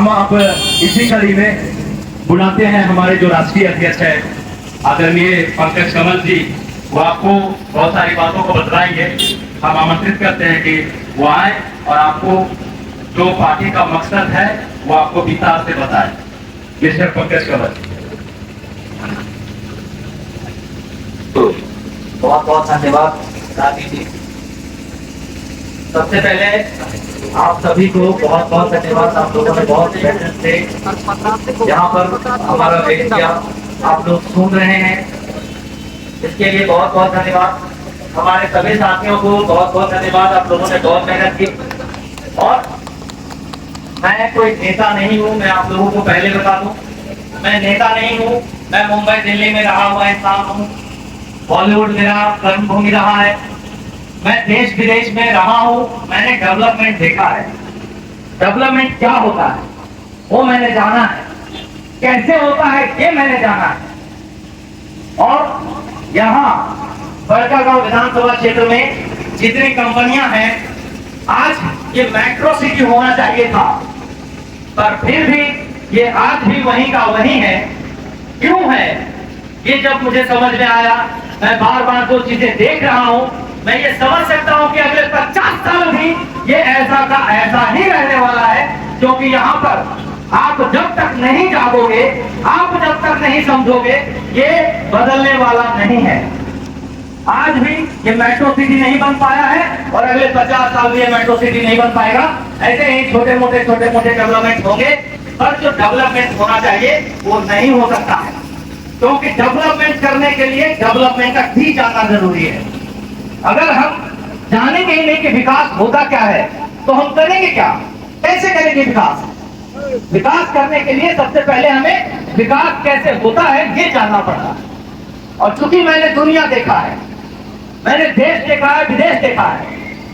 हम आप इसी कड़ी में बुलाते हैं हमारे जो राष्ट्रीय अध्यक्ष है आदरणीय पंकज कमल जी। वो आपको बहुत सारी बातों को बतलाएंगे। हम आमंत्रित करते हैं कि वो आए और आपको जो पार्टी का मकसद है वो आपको विस्तार से बताएं। मिस्टर पंकज कमल। बहुत बहुत धन्यवाद राजीव जी। सबसे पहले आप सभी को बहुत बहुत धन्यवाद। आप लोगों ने बहुत मेहनत से यहाँ पर हमारा वेट किया, आप लोग सुन रहे हैं, इसके लिए बहुत बहुत धन्यवाद। हमारे सभी साथियों को बहुत बहुत धन्यवाद। आप लोगों ने बहुत मेहनत की। और मैं कोई नेता नहीं हूँ, मैं आप लोगों को पहले बता दूं, मैं नेता नहीं हूँ। मैं मुंबई दिल्ली में रहा हुआ इंसान हूँ। बॉलीवुड मेरा कर्मभूमि रहा है। मैं देश विदेश में रहा हूँ। मैंने डेवलपमेंट देखा है। डेवलपमेंट क्या होता है वो मैंने जाना है, कैसे होता है ये मैंने जाना है। और यहाँ बड़कागांव विधानसभा क्षेत्र में जितनी कंपनियां हैं, आज ये मेट्रो सिटी होना चाहिए था, पर फिर भी ये आज भी वहीं का वहीं है। क्यों है ये जब मुझे समझ में आया, मैं बार बार जो चीजें देख रहा हूँ, मैं ये समझ सकता हूँ कि अगले 50 साल भी ये ऐसा का ऐसा ही रहने वाला है। क्योंकि यहाँ पर आप जब तक नहीं जागोगे, आप जब तक नहीं समझोगे, ये बदलने वाला नहीं है। आज भी ये मेट्रो सिटी नहीं बन पाया है और अगले 50 साल में ये मेट्रो सिटी नहीं बन पाएगा। ऐसे ही छोटे मोटे डेवलपमेंट होंगे, पर जो डेवलपमेंट होना चाहिए वो नहीं हो सकता है। क्योंकि डेवलपमेंट करने के लिए डेवलपमेंट का भी जानना जरूरी है। अगर हम जानेंगे ही नहीं कि विकास होता क्या है, तो हम करेंगे क्या, कैसे करेंगे विकास? विकास करने के लिए सबसे पहले हमें विकास कैसे होता है ये जानना पड़ता है। और चूंकि मैंने दुनिया देखा है, मैंने देश देखा है, विदेश देखा है,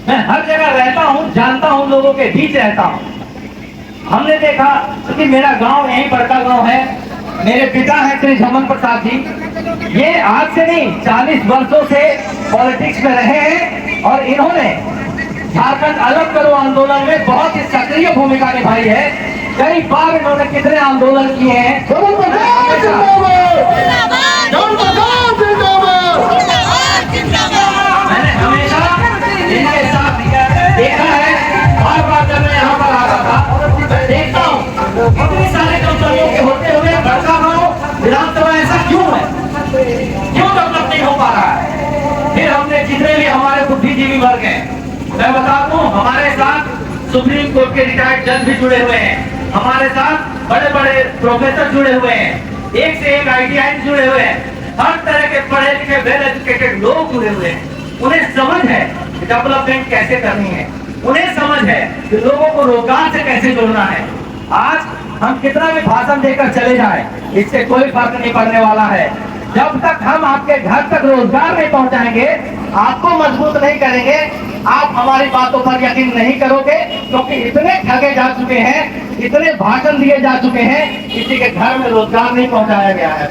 मैं हर जगह रहता हूँ, जानता हूँ, लोगों के बीच रहता हूँ। हमने देखा, क्योंकि मेरा गांव यही बड़कागांव है, मेरे पिता हैं श्री झमन प्रसाद जी। ये आज से नहीं 40 वर्षों से पॉलिटिक्स में रहे हैं और इन्होंने झारखंड अलग करो आंदोलन में बहुत ही सक्रिय भूमिका निभाई है। कई बार इन्होंने कितने आंदोलन किए हैं। मैंने हमेशा इनके साथ देखा है। बार बार जब मैं यहाँ पर आता था, मैं देखता हूँ इतने सारे कंपनियों के होते हुए बड़कागांव विधानसभा ऐसा क्यों है, क्यों डेवलप नहीं हो पा रहा है? फिर हमने जितने भी हमारे बुद्धिजीवी वर्ग हैं, मैं बता दूं, हमारे साथ सुप्रीम कोर्ट के रिटायर्ड जज भी जुड़े हुए हैं, हमारे साथ बड़े बड़े प्रोफेसर जुड़े हुए हैं, एक से एक ITI जुड़े हुए हैं, हर तरह के पढ़े लिखे वेल एजुकेटेड लोग जुड़े हुए हैं। उन्हें समझ है कि डेवलपमेंट कैसे करनी है, उन्हें समझ है कि लोगों को रोजगार से कैसे जोड़ना है। आज हम कितना भी भाषण देकर चले जाएं, इससे कोई फर्क नहीं पड़ने वाला है। जब तक हम आपके घर तक रोजगार नहीं पहुंचाएंगे, आपको मजबूत नहीं करेंगे, आप हमारी बातों पर यकीन नहीं करोगे। क्योंकि इतने ठगे जा चुके हैं, इतने भाषण दिए जा चुके हैं, किसी के घर में रोजगार नहीं पहुंचाया गया है।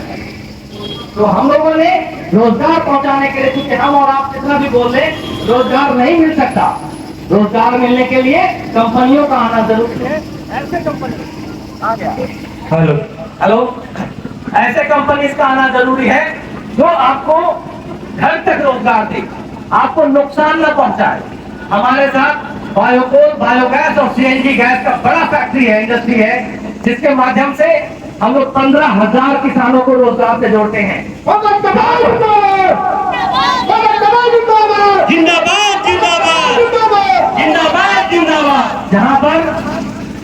तो हम लोगों ने रोजगार पहुंचाने के लिए, क्योंकि हम और आप कितना भी बोल रहे, रोजगार नहीं मिल सकता। रोजगार मिलने के लिए कंपनियों का आना जरूरी है। ऐसे कंपनी आ गया, हेलो हेलो, ऐसे कंपनीज का आना जरूरी है जो आपको घर तक रोजगार दे, आपको नुकसान न पहुंचाए। हमारे साथ बायोकोल, बायोगैस और CNG गैस का बड़ा फैक्ट्री है, इंडस्ट्री है, जिसके माध्यम से हम लोग 15,000 किसानों को रोजगार से जोड़ते हैं। जिंदाबाद जिंदाबाद जिंदाबाद। जहां पर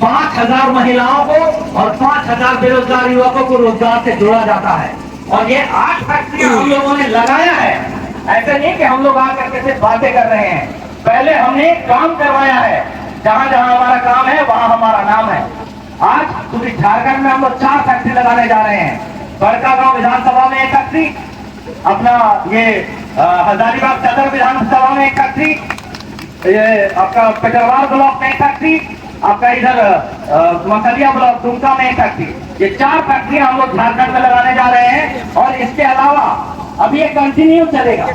5,000 महिलाओं को और 5,000 बेरोजगार युवकों को रोजगार से जोड़ा जाता है। और ये 8 फैक्ट्रियां हम लोगों ने लगाया है। ऐसे नहीं कि हम लोग आकर के सिर्फ बातें कर रहे हैं, पहले हमने काम करवाया है। जहां जहां हमारा काम है वहां हमारा नाम है। आज पूरी झारखंड में हम लोग 4 फैक्ट्री लगाने जा रहे हैं। बड़कागांव विधानसभा में एक फैक्ट्री, अपना ये हजारीबाग सदर विधानसभा में एक फैक्ट्री, ये आपका पेटरवार ब्लॉक में एक फैक्ट्री, आपका इधर मकलिया ब्लॉक दुमका में एक फैक्ट्री। ये 4 फैक्ट्री हम लोग झारखंड में लगाने जा रहे हैं। और इसके अलावा अभी ये कंटिन्यू चलेगा।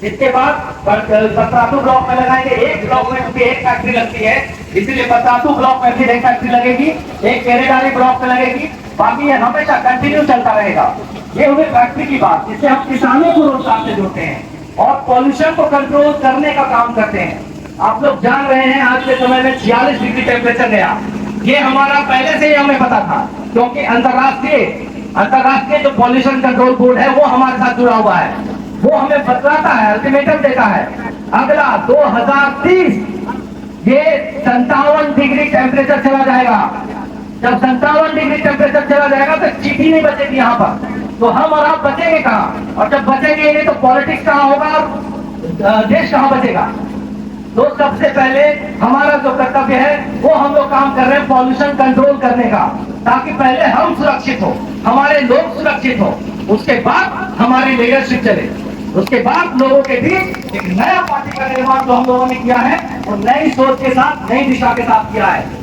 इसके बाद बसरातू ब्लॉक में लगाएंगे। एक ब्लॉक में क्योंकि एक फैक्ट्री लगती है, इसलिए बसरातू ब्लॉक में फिर एक फैक्ट्री लगेगी, एक केरेडारी ब्लॉक में लगेगी। बाकी ये हमेशा कंटिन्यू चलता रहेगा। ये हुई फैक्ट्री की बात, जिससे हम किसानों को रोजगार से जोड़ते हैं और पॉल्यूशन को कंट्रोल करने का काम करते हैं। आप लोग जान रहे हैं आज के समय में 46 डिग्री टेम्परेचर गया। ये हमारा पहले से ही हमें पता था, क्योंकि अंतरराष्ट्रीय जो पॉल्यूशन कंट्रोल बोर्ड है वो हमारे साथ जुड़ा हुआ है। वो हमें बतलाता है, अल्टीमेटम देता है, अगला 2030 ये 57 डिग्री टेम्परेचर चला जाएगा। जब 57 डिग्री टेम्परेचर चला जाएगा तो चीटी नहीं बचेगी यहाँ पर, तो हम और आप बचेंगे कहाँ? और जब बचेंगे नहीं तो पॉलिटिक्स कहाँ होगा और देश कहाँ बचेगा? तो सबसे पहले हमारा जो कर्तव्य है वो हम लोग काम कर रहे हैं पॉल्यूशन कंट्रोल करने का, ताकि पहले हम सुरक्षित हो, हमारे लोग सुरक्षित हो, उसके बाद हमारी लीडरशिप चले, उसके बाद लोगों के बीच एक नया पार्टी का निर्माण जो हम लोगों ने किया है और नई सोच के साथ, नई दिशा के साथ किया है।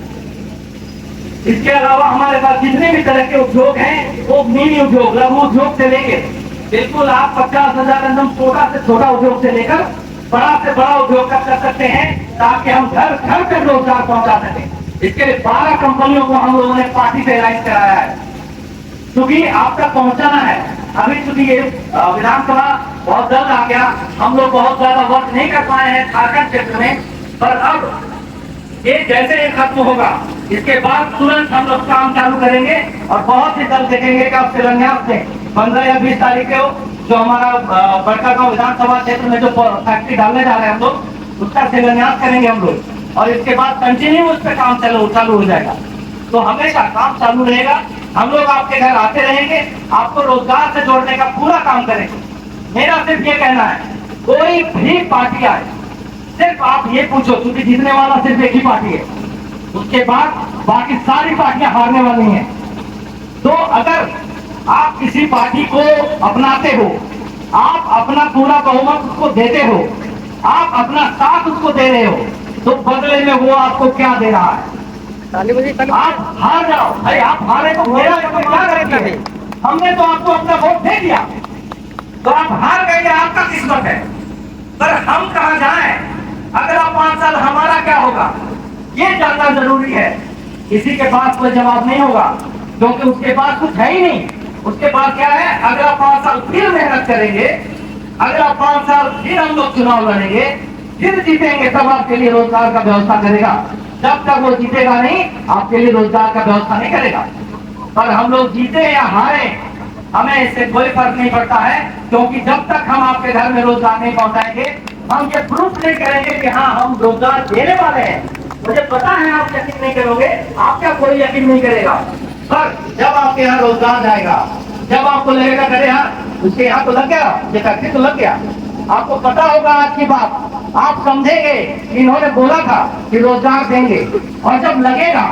इसके अलावा हमारे पास जितने भी तरह के उद्योग हैं, वो मिनी उद्योग, लघु उद्योग से लेकर बिल्कुल आप 50,000 एकदम छोटा से छोटा उद्योग से लेकर बड़ा से बड़ा उद्योग कर सकते हैं, ताकि हम घर घर तक रोजगार पहुंचा सकें। इसके लिए 12 कंपनियों को हम लोगों ने पार्टी से एलाइन कराया है, क्योंकि आप तक पहुंचाना है। अभी चूंकि ये विधानसभा बहुत जल्द आ गया, हम लोग बहुत ज्यादा वर्क नहीं कर पाए हैं झारखंड क्षेत्र में, पर अब ये जैसे ये खत्म होगा इसके बाद तुरंत हम लोग काम चालू करेंगे और बहुत ही जल्द देखेंगे कि अब शिलान्यास से 15 या 20 तारीख को जो हमारा बड़कागांव विधानसभा क्षेत्र में जो फैक्ट्री डालने जा रहे हैं हम लोग, उसका शिलान्यास करेंगे हम लोग, और इसके बाद कंटिन्यू उस पर काम चालू हो जाएगा। तो हमेशा काम चालू रहेगा, हम लोग आपके घर आते रहेंगे, आपको रोजगार से जोड़ने का पूरा काम करेंगे। मेरा सिर्फ ये कहना है, कोई भी पार्टी आए, सिर्फ आप ये पूछो, क्योंकि जीतने वाला सिर्फ एक ही पार्टी है, उसके बाद बाकी सारी पार्टियां हारने वाली हैं। तो अगर आप किसी पार्टी को अपनाते हो, आप अपना पूरा बहुमत उसको देते हो, आप अपना साथ उसको दे रहे हो, तो बदले में वो आपको क्या दे रहा है? आप हार जाओ, अरे आप हारे तो मेरा क्या करेंगे? हमने तो आपको अपना वोट दे दिया, तो आप हार गए, आपका किस्मत है। पर हम कहां जाएं? अगला 5 साल हमारा क्या होगा, ये जानना जरूरी है। किसी के पास कोई जवाब नहीं होगा, क्योंकि उसके पास कुछ है ही नहीं। उसके पास क्या है? अगला 5 साल फिर मेहनत करेंगे, अगला 5 साल फिर हम लोग चुनाव लड़ेंगे, फिर जीतेंगे, तब आपके लिए रोजगार का व्यवस्था करेगा। जब तक वो जीतेगा नहीं, आपके लिए रोजगार का व्यवस्था नहीं करेगा। पर हम लोग जीते या हारे, हमें इससे कोई फर्क नहीं पड़ता है, क्योंकि जब तक हम आपके घर में रोजगार नहीं पहुंचाएंगे, हम ये प्रूफ नहीं करेंगे कि हाँ हम रोजगार देने वाले हैं। मुझे पता है आप यकीन नहीं करोगे, आपका कोई यकीन नहीं करेगा, पर जब आपके यहाँ रोजगार जाएगा, जब आपको लगेगा अरे यार उसके यहाँ तो लग गया, ये फैक्ट्री तो लग गया, आपको पता होगा आज की बात, आप समझेंगे इन्होंने बोला था कि रोजगार देंगे, और जब लगेगा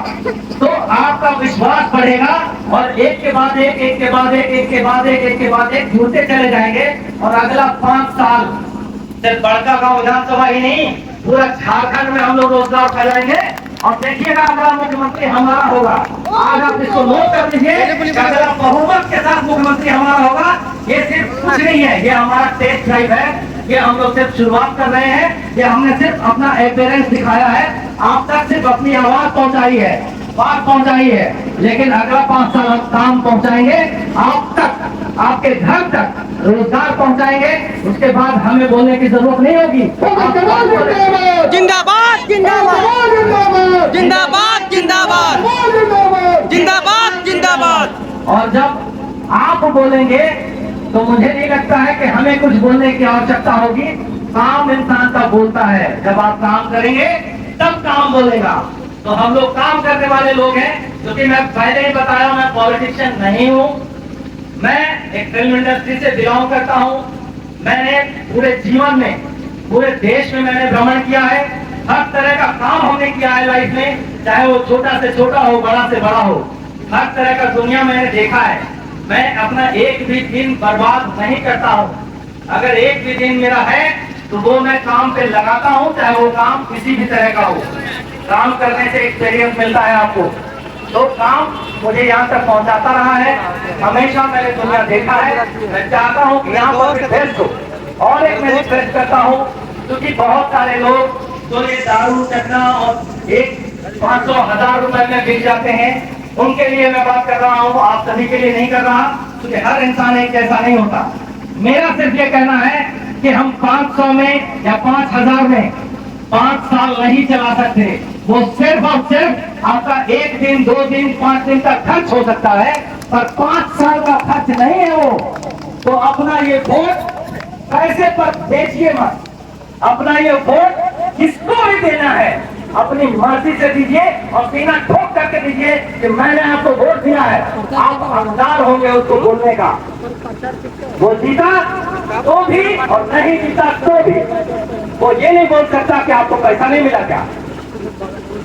तो आपका विश्वास बढ़ेगा और एक के बाद एक, एक के बाद एक, एक के बाद एक, एक के बाद एक जुड़ते चले जाएंगे। और अगला 5 साल सिर्फ बड़कागांव विधानसभा ही नहीं, पूरा झारखंड में हम लोग रोजगार फैलाएंगे। और देखिएगा अगला मुख्यमंत्री हमारा होगा। आज आप इसको नोट कर लीजिए, अगला बहुमत के साथ मुख्यमंत्री हमारा होगा। ये सिर्फ कुछ नहीं है, ये हमारा टेस्ट ड्राइव है, ये हम लोग सिर्फ शुरुआत कर रहे हैं, ये हमने सिर्फ अपना अपेयरेंस दिखाया है, आप तक सिर्फ अपनी आवाज पहुंचाई है, बात पहुंचाई है, लेकिन अगला 5 साल हम काम पहुंचाएंगे आप तक, आपके घर तक रोजगार पहुंचाएंगे। उसके बाद हमें बोलने की जरूरत नहीं होगी। जिंदाबाद जिंदाबाद जिंदाबाद जिंदाबाद जिंदाबाद जिंदाबाद। और जब आप बोलेंगे तो मुझे नहीं लगता है कि हमें कुछ बोलने की आवश्यकता होगी। काम इंसान का बोलता है, जब आप काम करेंगे तब काम बोलेगा। तो हम लोग काम करने वाले लोग हैं, क्योंकि मैं पहले ही बताया मैं पॉलिटिशियन नहीं हूँ, मैं एक फिल्म इंडस्ट्री से बिलोंग करता हूँ। मैंने पूरे जीवन में, पूरे देश में मैंने भ्रमण किया है, हर तरह का काम हमने किया है लाइफ में, चाहे वो छोटा से छोटा हो, बड़ा से बड़ा हो, हर तरह का दुनिया मैंने देखा है। मैं अपना एक भी दिन बर्बाद नहीं करता हूँ। अगर एक भी दिन मेरा है तो वो मैं काम पे लगाता हूँ, चाहे वो काम किसी भी तरह का हो। काम करने से एक्सपीरियंस मिलता है आपको, तो काम मुझे यहाँ तक पहुँचाता रहा है। हमेशा मैंने दुनिया देखा है, मैं चाहता हूँ कि यहाँ पर बेस्ट हो, और एक मैं रिक्वेस्ट करता हूँ, क्योंकि बहुत सारे लोग जो ये दारू चखना और एक 500,000 रुपए में बिक जाते हैं, उनके लिए मैं बात कर रहा हूँ, आप सभी के लिए नहीं कर रहा, क्योंकि हर इंसान एक जैसा नहीं होता। मेरा सिर्फ ये कहना है कि हम 500 में या 5,000 में 5 साल नहीं चला सकते। वो सिर्फ और सिर्फ आपका 1 दिन 2 दिन 5 दिन का खर्च हो सकता है, पर 5 साल का खर्च नहीं है वो। तो अपना ये वोट पैसे पर बेचिए मत, अपना ये वोट किसको भी देना है अपनी मर्जी से दीजिए और सीना ठोक करके दीजिए कि मैंने आपको वोट दिया है। आप हकदार होंगे उसको बोलने का। वो जीता तो भी और नहीं जीता तो भी वो ये नहीं बोल सकता कि आपको पैसा नहीं मिला क्या।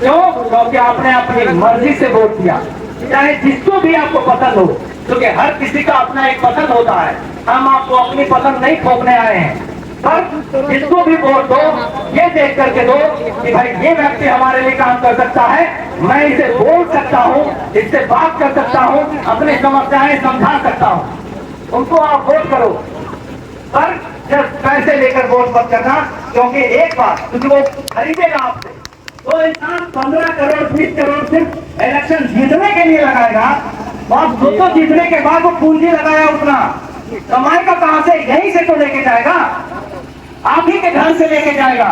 क्यों? क्योंकि आपने अपनी मर्जी से वोट दिया, चाहे जिसको भी आपको पसंद हो, क्योंकि हर किसी का अपना एक पसंद होता है। हम आपको अपनी पसंद नहीं थोपने आए हैं, पर जिसको भी वोट दो ये देख करके दो कि भाई ये व्यक्ति हमारे लिए काम कर सकता है, मैं इसे बोल सकता हूँ, इससे बात कर सकता हूँ, अपनी समस्याएं समझा सकता हूँ, उनको आप वोट करो। पर जब पैसे लेकर वोट मत करना, क्योंकि एक बात, क्योंकि वो खरीदेगा आपसे। तो इंसान 15 करोड़ 20 करोड़ सिर्फ इलेक्शन जीतने के लिए लगाएगा, और दोस्तों जीतने के बाद वो पूंजी लगाया उतना कमाई का कहां से, यहीं से तो लेके जाएगा, आप ही के घर से लेके जाएगा।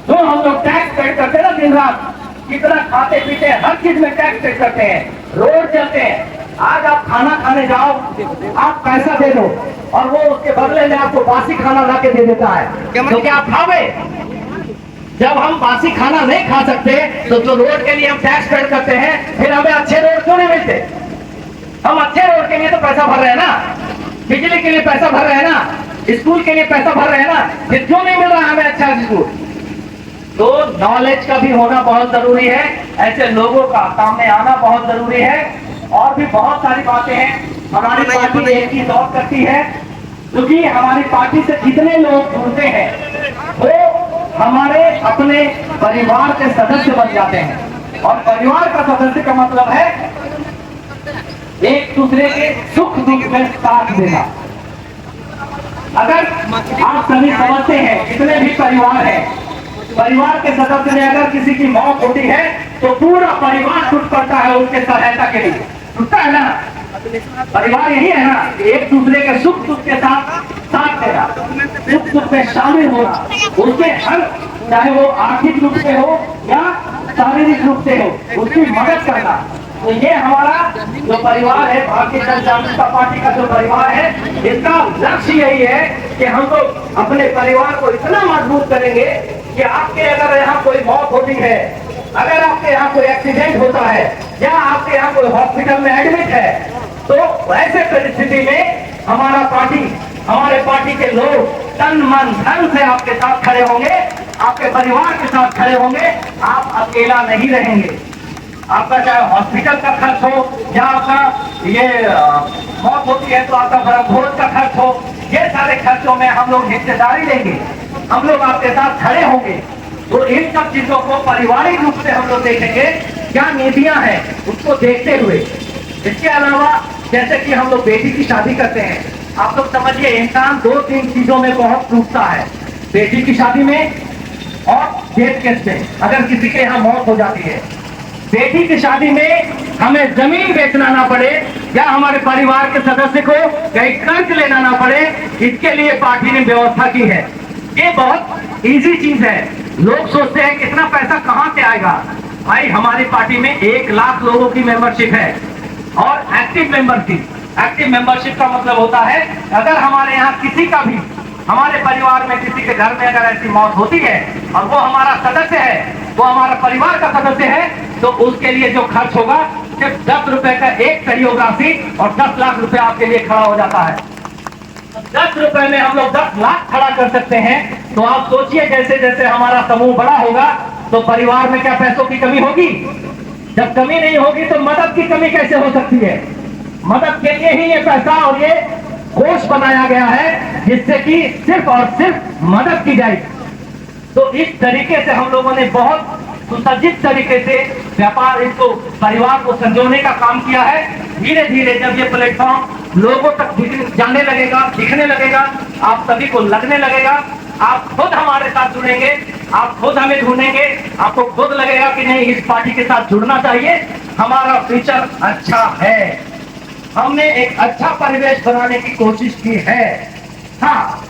जो हम लोग टैक्स पे करते हैं ना दिन रात, कितना खाते पीते हर चीज में टैक्स पे करते हैं, रोड चलते हैं। आज आप खाना खाने जाओ, आप पैसा दे दो और वो उसके बदले में आपको बासी खाना ला के दे देता है, क्योंकि आप खावे। जब हम बासी खाना नहीं खा सकते तो जो रोड के लिए हम टैक्स पेड करते हैं, फिर हमें अच्छे रोड क्यों नहीं मिलते? हम अच्छे रोड के लिए तो पैसा भर रहे हैं ना, बिजली के लिए पैसा भर रहे हैं ना, स्कूल के लिए पैसा भर रहे हैं ना, फिर क्यों नहीं मिल रहा हमें अच्छा स्कूल? तो नॉलेज का भी होना बहुत जरूरी है, ऐसे लोगों का सामने आना बहुत जरूरी है। और भी बहुत सारी बातें हैं। हमारी पार्टी एक ही दौड़ करती है, क्योंकि हमारी पार्टी से जितने लोग जुड़ते हैं वो हमारे अपने परिवार के सदस्य बन जाते हैं। और परिवार का सदस्य का मतलब है एक दूसरे के सुख दुख में साथ देना। अगर आप सभी समझते हैं, जितने भी परिवार हैं, परिवार के सदस्य में अगर किसी की मौत होती है तो पूरा परिवार छूट पड़ता है उसके सहायता के लिए, छूटता है ना। परिवार यही है ना, एक दूसरे के सुख दुख के साथ देना, सुख दुख में शामिल होना, उसके हर, चाहे वो आर्थिक रूप से हो या शारीरिक रूप से हो, उसकी मदद करना। तो ये हमारा जो परिवार है, भारतीय जनता पार्टी का जो परिवार है, इसका लक्ष्य यही है कि हम लोग अपने परिवार को इतना मजबूत करेंगे कि आपके अगर यहाँ कोई मौत होती है, अगर आपके यहाँ कोई एक्सीडेंट होता है या आपके यहाँ कोई हॉस्पिटल में एडमिट है, तो ऐसे परिस्थिति में हमारे पार्टी के लोग तन मन धन से आपके साथ खड़े होंगे, आपके परिवार के साथ खड़े होंगे। आप अकेला नहीं रहेंगे। आपका चाहे हॉस्पिटल का खर्च हो या आपका ये मौत होती है तो आपका भोज का खर्च हो, ये सारे खर्चों में हम लोग हिस्सेदारी लेंगे, हम लोग आपके साथ खड़े होंगे। तो इन सब चीजों को पारिवारिक रूप से हम लोग देखेंगे, क्या नीतियां हैं उसको देखते हुए। इसके अलावा जैसे कि हम लोग बेटी की शादी करते हैं, आप लोग समझिए इंसान 2-3 चीजों में बहुत टूटता है, बेटी की शादी में और डेथ केस में, अगर किसी के यहाँ मौत हो जाती है। बेटी की शादी में हमें जमीन बेचना ना पड़े या हमारे परिवार के सदस्य को कहीं कर्ज लेना ना पड़े, इसके लिए पार्टी ने व्यवस्था की है। ये बहुत इजी चीज है। लोग सोचते हैं कितना पैसा कहां से आएगा। भाई हमारी पार्टी में 1 लाख लोगों की मेंबरशिप है और एक्टिव मेंबरशिप का मतलब होता है अगर हमारे यहाँ किसी का भी, हमारे परिवार में किसी के घर में अगर ऐसी मौत होती है और वो हमारा सदस्य है, वो हमारा परिवार का सदस्य है, तो उसके लिए जो खर्च होगा सिर्फ 10 रुपए का एक करियोग्राफी और 10 लाख रुपए आपके लिए खड़ा हो जाता है। 10 रुपए में हम लोग 10 लाख खड़ा कर सकते हैं। तो आप सोचिए जैसे जैसे हमारा समूह बड़ा होगा तो परिवार में क्या पैसों की कमी होगी? जब कमी नहीं होगी तो मदद की कमी कैसे हो सकती है? मदद के लिए ही ये पैसा और ये कोष बनाया गया है, जिससे कि सिर्फ और सिर्फ मदद की जाए। तो इस तरीके से हम लोगों ने बहुत सुसज्जित तरीके से व्यापार, इसको परिवार को संजोने का काम किया है। धीरे धीरे जब ये प्लेटफॉर्म लोगों तक जाने लगेगा, दिखने लगेगा, आप सभी को लगने लगेगा, आप खुद हमारे साथ जुड़ेंगे, आप खुद हमें ढूंढेंगे, आपको खुद लगेगा कि नहीं इस पार्टी के साथ जुड़ना चाहिए, हमारा फ्यूचर अच्छा है, हमने एक अच्छा परिवेश बनाने की कोशिश की है। हाँ,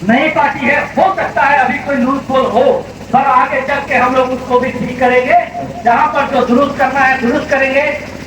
नई पार्टी है, हो सकता है अभी कोई लूज पोल हो, पर आगे चल के हम लोग उसको भी ठीक करेंगे, जहां पर जो दुरुस्त करना है दुरुस्त करेंगे।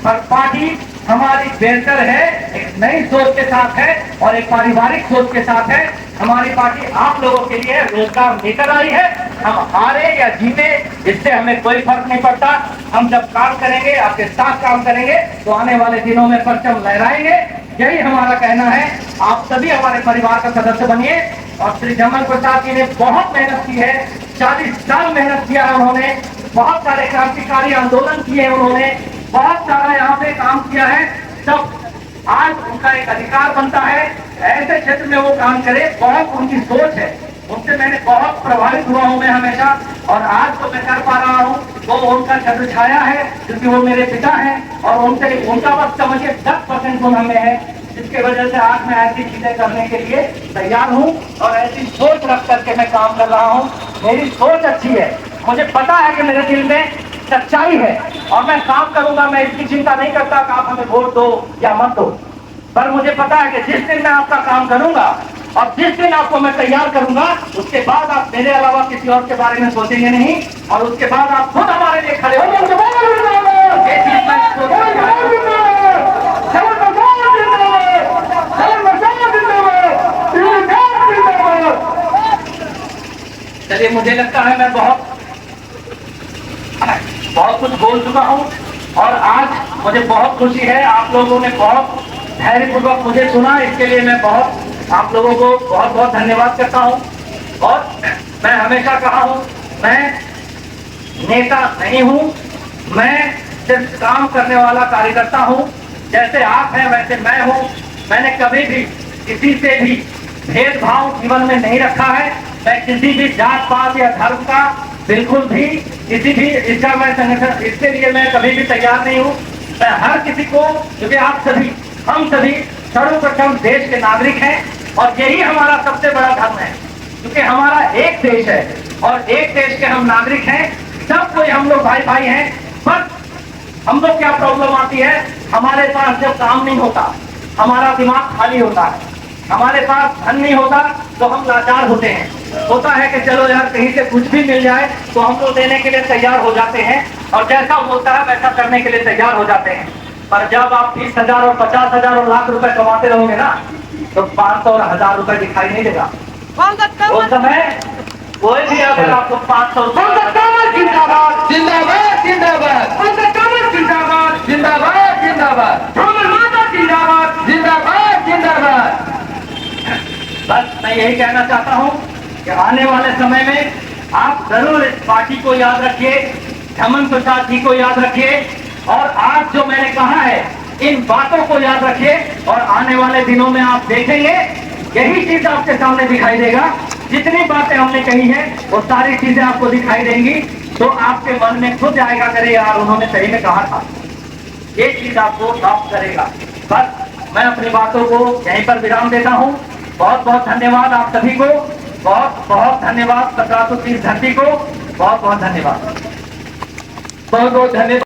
पर पार्टी हमारी बेहतर है, एक नई सोच के साथ है और एक पारिवारिक सोच के साथ है। हमारी पार्टी आप लोगों के लिए रोजगार लेकर आई है, हम हारे या जीते इससे हमें कोई फर्क नहीं पड़ता। हम जब काम करेंगे, आपके साथ काम करेंगे, तो आने वाले दिनों में परचम लहराएंगे, यही हमारा कहना है। आप सभी हमारे परिवार का सदस्य बनिए। और श्री जमन प्रसाद जी ने बहुत मेहनत की है, 40 साल मेहनत किया है उन्होंने, बहुत सारे क्रांतिकारी आंदोलन किए हैं उन्होंने, बहुत सारा यहाँ पे काम किया है। सब आज उनका एक अधिकार बनता है ऐसे क्षेत्र में वो काम करे, बहुत उनकी सोच है, उनसे मैंने बहुत प्रभावित हुआ हूँ मैं हमेशा, और आज तो मैं कर पा रहा हूँ वो उनका छत्र छाया है, क्योंकि वो मेरे पिता हैं और उनसे उनका बस समझिए 10% गुण हमें है, जिसके वजह से आज मैं ऐसी चीजें करने के लिए तैयार हूँ और ऐसी सोच रख करके मैं काम कर रहा हूँ। मेरी सोच अच्छी है, मुझे पता है कि मेरे दिल में सच्चाई है और मैं काम करूंगा। मैं इसकी चिंता नहीं करता कि आप हमें वोट दो या मत दो, पर मुझे पता है कि जिस दिन मैं आपका काम करूंगा और जिस दिन आपको मैं तैयार करूंगा, उसके बाद आप मेरे अलावा किसी और के बारे में सोचेंगे नहीं और उसके बाद आप खुद हमारे लिए खड़े होंगे। ये चीज मैं चलिए, मुझे लगता है मैं बहुत कुछ बोल चुका हूँ और आज मुझे बहुत खुशी है, आप लोगों ने बहुत धैर्यपूर्वक मुझे सुना, इसके लिए मैं बहुत आप लोगों को बहुत बहुत धन्यवाद करता हूँ। और मैं हमेशा कहा हूँ, मैं नेता नहीं हूँ, मैं सिर्फ काम करने वाला कार्यकर्ता हूँ। जैसे आप हैं वैसे मैं हूँ। मैंने कभी भी किसी से भी भेदभाव जीवन में नहीं रखा है। मैं किसी भी जात पात या धर्म का बिल्कुल भी किसी भी इसका मैं संगठन, इसके लिए मैं कभी भी तैयार नहीं हूँ। मैं हर किसी को, क्योंकि आप सभी, हम सभी सर्वप्रथम देश के नागरिक हैं और यही हमारा सबसे बड़ा धर्म है, क्योंकि हमारा एक देश है और एक देश के हम नागरिक हैं। सब कोई हम लोग भाई भाई हैं। बस हम लोग क्या प्रॉब्लम आती है, हमारे पास जब काम नहीं होता, हमारा दिमाग खाली होता है, हमारे पास धन नहीं होता तो हम लाचार होते हैं। होता है कि चलो यार कहीं से कुछ भी मिल जाए तो हम लोग देने के लिए तैयार हो जाते हैं और जैसा होता है वैसा करने के लिए तैयार हो जाते हैं। पर जब आप 20,000 और 50,000 और लाख रुपए कमाते रहोगे ना, तो 500 और 1,000 रुपए दिखाई नहीं देगा। उस समय कोई भी अगर आपको 500 जिंदाबाद जिंदाबाद जिंदाबाद जिंदाबाद जिंदाबाद जिंदाबाद जिंदाबाद। बस मैं यही कहना चाहता हूँ कि आने वाले समय में आप जरूर इस पार्टी को याद रखिए, जमन प्रसाद जी को याद रखिए और आज जो मैंने कहा है इन बातों को याद रखिए और आने वाले दिनों में आप देखेंगे यही चीज आपके सामने दिखाई देगा। जितनी बातें हमने कही है वो सारी चीजें आपको दिखाई देंगी, तो आपके मन में खुद आएगा करे यार उन्होंने सही में कहा था, ये चीज आपको प्राप्त करेगा। बस मैं अपनी बातों को यहीं पर विराम देता हूँ। बहुत बहुत धन्यवाद आप सभी को, बहुत बहुत धन्यवाद सरकार की धरती को, बहुत बहुत धन्यवाद, बहुत बहुत धन्यवाद।